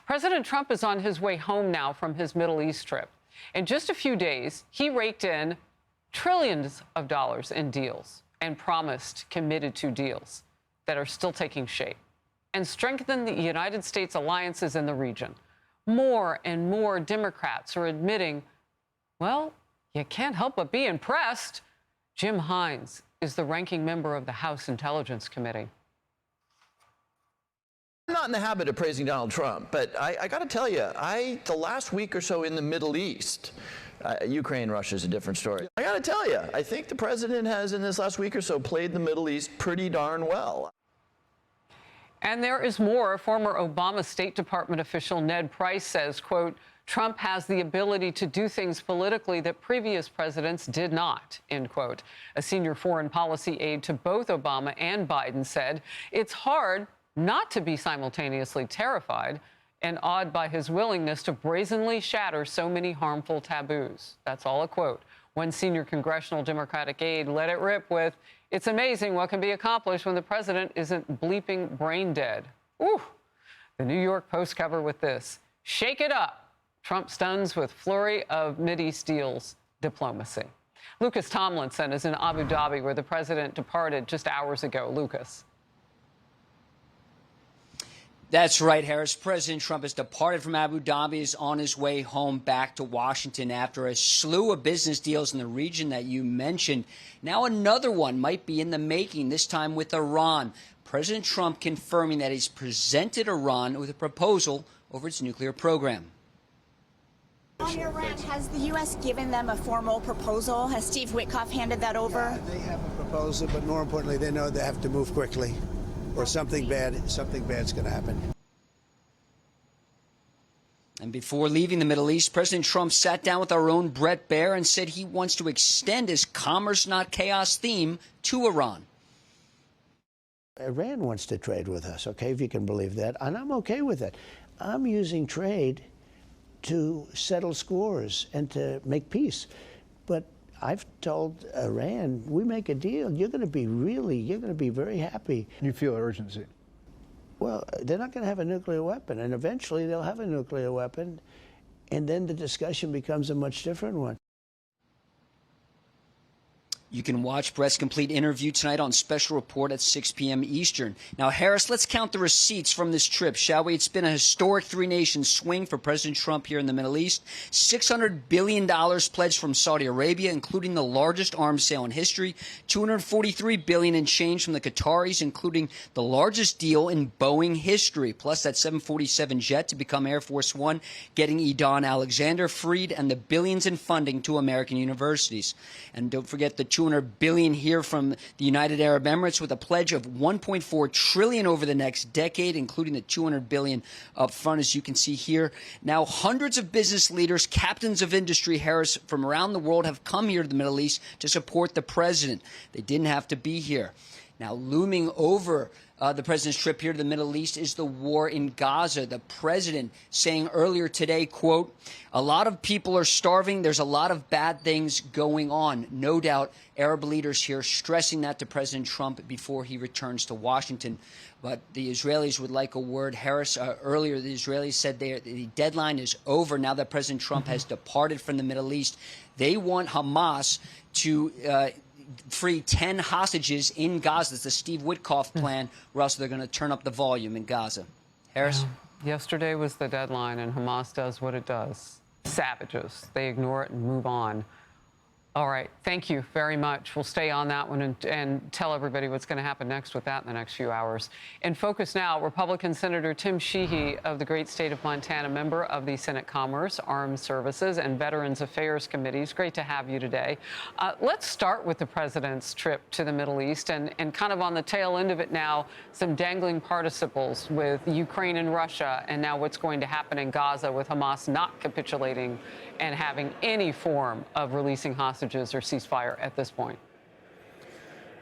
President Trump is on his way home now from his Middle East trip. In just a few days, he raked in trillions of dollars in deals and promised committed to deals that are still taking shape and strengthen the United States alliances in the region. More and more Democrats are admitting, well, you can't help but be impressed. Jim Hines is the ranking member of the House Intelligence Committee. I'm not in the habit of praising Donald Trump, but I got to tell you, the last week or so in the Middle East, Ukraine, Russia is a different story. I got to tell you, I think the president has, in this last week or so, played the Middle East pretty darn well. And there is more. Former Obama State Department official Ned Price says, quote, Trump has the ability to do things politically that previous presidents did not, end quote. A senior foreign policy aide to both Obama and Biden said, it's hard not to be simultaneously terrified and awed by his willingness to brazenly shatter so many harmful taboos. That's all a quote. One senior congressional Democratic aide let it rip with, it's amazing what can be accomplished when the president isn't bleeping brain dead. Ooh. The New York Post cover with this, shake it up. Trump stuns with flurry of Mideast deals diplomacy. Lucas Tomlinson is in Abu Dhabi, where the president departed just hours ago. Lucas. That's right, Harris. President Trump has departed from Abu Dhabi, is on his way home back to Washington after a slew of business deals in the region that you mentioned. Now another one might be in the making, this time with Iran. President Trump confirming that he's presented Iran with a proposal over its nuclear program. On Iran, has the U.S. given them a formal proposal? Has Steve Witkoff handed that over? Yeah, they have a proposal, but more importantly, they know they have to move quickly, or something bad's going to happen. And before leaving the Middle East, President Trump sat down with our own Bret Baier and said he wants to extend his commerce, not chaos theme to Iran. Iran wants to trade with us, okay, if you can believe that, and I'm okay with it. I'm using trade to settle scores and to make peace. But I've told Iran, we make a deal, you're going to be very happy. You feel urgency? Well, they're not going to have a nuclear weapon, and eventually they'll have a nuclear weapon, and then the discussion becomes a much different one. You can watch Brett's complete interview tonight on Special Report at 6 p.m. Eastern. Now, Harris, let's count the receipts from this trip, shall we? It's been a historic three-nation swing for President Trump here in the Middle East. $600 billion pledged from Saudi Arabia, including the largest arms sale in history. $243 billion in change from the Qataris, including the largest deal in Boeing history. Plus that 747 jet to become Air Force One, getting Edan Alexander freed, and the billions in funding to American universities. And don't forget the $200 billion here from the United Arab Emirates, with a pledge of $1.4 trillion over the next decade, including the $200 billion up front, as you can see here. Now, hundreds of business leaders, captains of industry, Harris, from around the world have come here to the Middle East to support the president. They didn't have to be here. Now, looming over the president's trip here to the Middle East is the war in Gaza. The president saying earlier today, quote, a lot of people are starving. There's a lot of bad things going on. No doubt Arab leaders here stressing that to President Trump before he returns to Washington. But the Israelis would like a word. Harris, earlier the Israelis said the deadline is over now that President Trump has departed from the Middle East. They want Hamas to free 10 hostages in Gaza. It's the Steve Witkoff plan, or else they're going to turn up the volume in Gaza. Harris? Yesterday was the deadline, and Hamas does what it does. Savages. They ignore it and move on. All right. Thank you very much. We'll stay on that one and tell everybody what's going to happen next with that in the next few hours. In focus now, Republican Senator Tim Sheehy of the great state of Montana, member of the Senate Commerce, Armed Services, and Veterans Affairs Committees. Great to have you today. Let's start with the president's trip to the Middle East and kind of on the tail end of it now, some dangling participles with Ukraine and Russia, and now what's going to happen in Gaza with Hamas not capitulating and having any form of releasing hostages or ceasefire at this point.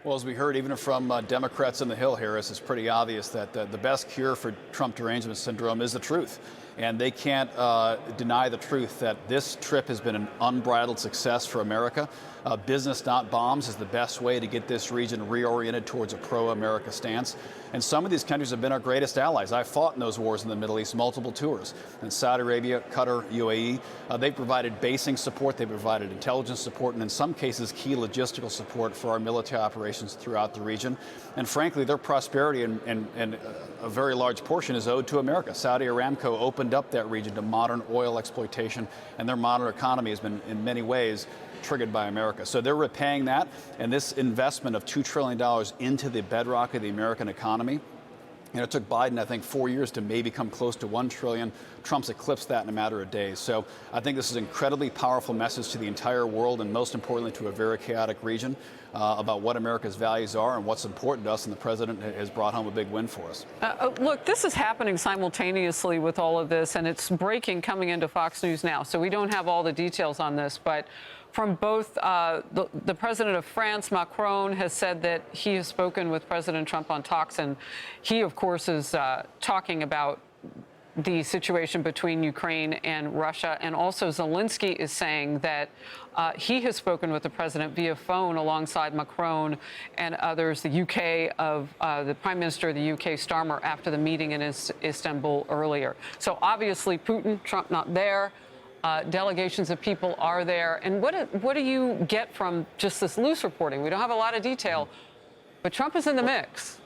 Well, as we heard even from Democrats on the Hill, Harris, it's pretty obvious that the best cure for Trump derangement syndrome is the truth. And they can't deny the truth that this trip has been an unbridled success for America. Business, not bombs, is the best way to get this region reoriented towards a pro-America stance. And some of these countries have been our greatest allies. I fought in those wars in the Middle East, multiple tours. In Saudi Arabia, Qatar, UAE, they provided basing support, they provided intelligence support, and in some cases, key logistical support for our military operations throughout the region. And frankly, their prosperity and a very large portion is owed to America. Saudi Aramco opened up that region to modern oil exploitation, and their modern economy has been, in many ways, triggered by America. So they're repaying that, and this investment of $2 trillion into the bedrock of the American economy, it took Biden, I think, 4 years to maybe come close to $1 trillion. Trump's eclipsed that in a matter of days. So I think this is an incredibly powerful message to the entire world, and most importantly to a very chaotic region, about what America's values are and what's important to us, and the president has brought home a big win for us. Look, this is happening simultaneously with all of this, and it's breaking coming into Fox News now. So we don't have all the details on this, but from both the president of France, Macron, has said that he has spoken with President Trump on talks, and he, of course, is talking about the situation between Ukraine and Russia. And also Zelensky is saying that he has spoken with the president via phone alongside Macron and others, the Prime Minister of the UK, Starmer, after the meeting in Istanbul earlier. So obviously Putin, Trump not there. Delegations of people are there. And what do you get from just this loose reporting? We don't have a lot of detail, but Trump is in the mix.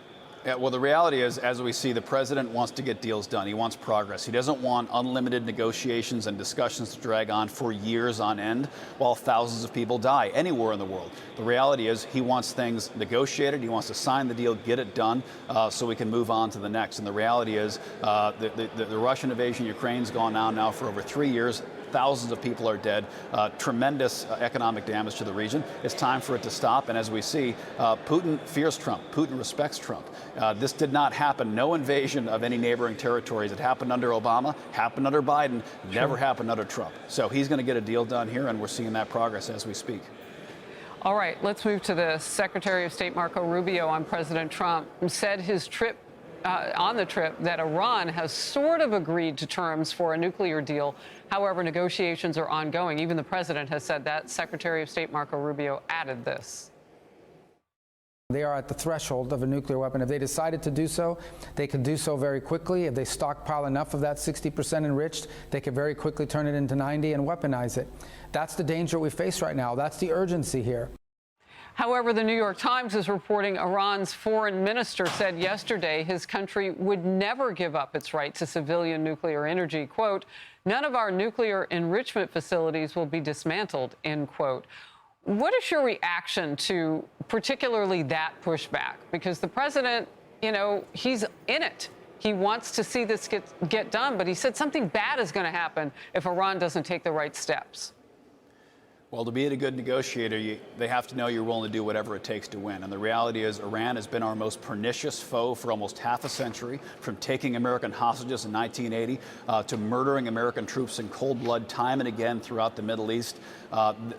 Yeah, well, the reality is, as we see, the president wants to get deals done. He wants progress. He doesn't want unlimited negotiations and discussions to drag on for years on end while thousands of people die anywhere in the world. The reality is he wants things negotiated. He wants to sign the deal, get it done, so we can move on to the next. And the reality is the Russian invasion of Ukraine's gone on now for over 3 years. Thousands of people are dead, tremendous economic damage to the region. It's time for it to stop. And as we see, Putin fears Trump. Putin respects Trump. This did not happen. No invasion of any neighboring territories. It happened under Obama, happened under Biden, never happened under Trump. So he's going to get a deal done here, and we're seeing that progress as we speak. All right, let's move to this. Secretary of State Marco Rubio on President Trump said his trip on the trip that Iran has sort of agreed to terms for a nuclear deal. However, negotiations are ongoing. Even the president has said that. Secretary of State Marco Rubio added this. They are at the threshold of a nuclear weapon. If they decided to do so, they could do so very quickly. If they stockpile enough of that 60% enriched, they could very quickly turn it into 90 and weaponize it. That's the danger we face right now. That's the urgency here. However, the New York Times is reporting Iran's foreign minister said yesterday his country would never give up its right to civilian nuclear energy. Quote, none of our nuclear enrichment facilities will be dismantled, end quote. What is your reaction to particularly that pushback? Because the president, you know, he's in it. He wants to see this get done, but he said something bad is going to happen if Iran doesn't take the right steps. Well, to be a good negotiator, they have to know you're willing to do whatever it takes to win. And the reality is Iran has been our most pernicious foe for almost half a century, from taking American hostages in 1980 to murdering American troops in cold blood time and again throughout the Middle East.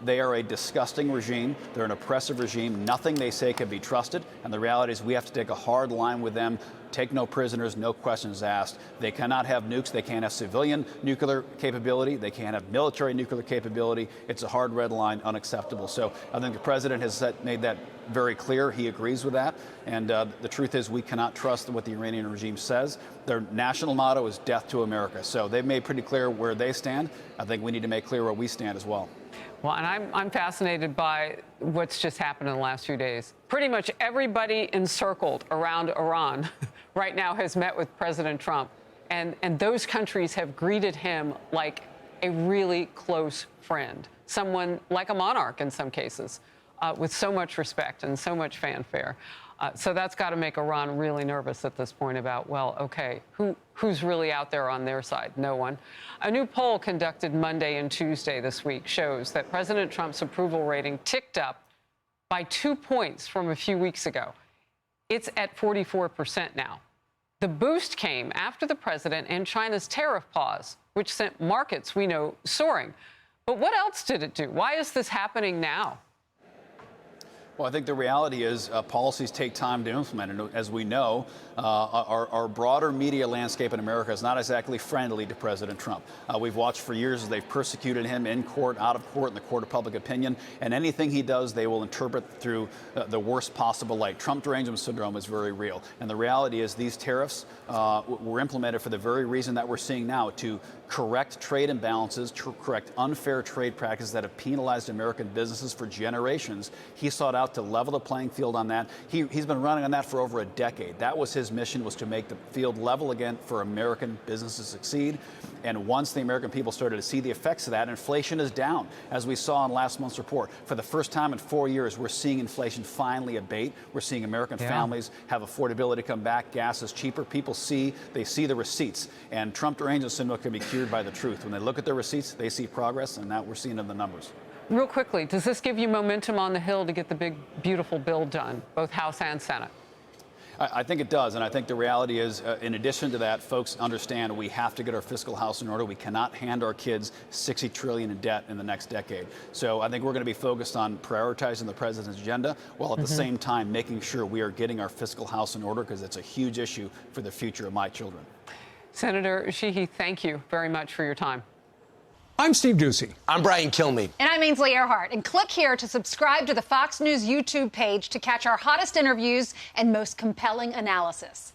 They are a disgusting regime. They're an oppressive regime. Nothing they say can be trusted. And the reality is we have to take a hard line with them. Take no prisoners, no questions asked. They cannot have nukes. They can't have civilian nuclear capability. They can't have military nuclear capability. It's a hard red line, unacceptable. So I think the president has made that very clear. He agrees with that. And the truth is we cannot trust what the Iranian regime says. Their national motto is death to America. So they've made pretty clear where they stand. I think we need to make clear where we stand as well. Well, and I'm fascinated by what's just happened in the last few days. Pretty much everybody encircled around Iran right now has met with President Trump. And those countries have greeted him like a really close friend, someone like a monarch in some cases, with so much respect and so much fanfare. So that's got to make Iran really nervous at this point about, well, OK, who's really out there on their side? No one. A new poll conducted Monday and Tuesday this week shows that President Trump's approval rating ticked up by 2 points from a few weeks ago. It's at 44% now. The boost came after the president and China's tariff pause, which sent markets, we know, soaring. But what else did it do? Why is this happening now? Well, I think the reality is policies take time to implement. And as we know, our broader media landscape in America is not exactly friendly to President Trump. We've watched for years as they've persecuted him in court, out of court, in the court of public opinion. And anything he does, they will interpret through the worst possible light. Trump derangement syndrome is very real. And the reality is these tariffs were implemented for the very reason that we're seeing now, to correct trade imbalances, to correct unfair trade practices that have penalized American businesses for generations. He sought out to level the playing field on that. He's been running on that for over a decade. That was his mission, was to make the field level again for American businesses to succeed. And once the American people started to see the effects of that, inflation is down, as we saw in last month's report. For the first time in 4 years, we're seeing inflation finally abate. We're seeing American families have affordability come back. Gas is cheaper. People see the receipts. And Trump derangement syndrome can be cured by the truth. When they look at their receipts, they see progress, and that we're seeing in the numbers. Real quickly, does this give you momentum on the Hill to get the big, beautiful bill done, both House and Senate? I think it does, and I think the reality is, in addition to that, folks understand we have to get our fiscal house in order. We cannot hand our kids $60 trillion in debt in the next decade. So I think we're going to be focused on prioritizing the president's agenda, while at the same time making sure we are getting our fiscal house in order, because it's a huge issue for the future of my children. Senator Sheehy, thank you very much for your time. I'm Steve Doocy. I'm Brian Kilmeade. And I'm Ainsley Earhart. And click here to subscribe to the Fox News YouTube page to catch our hottest interviews and most compelling analysis.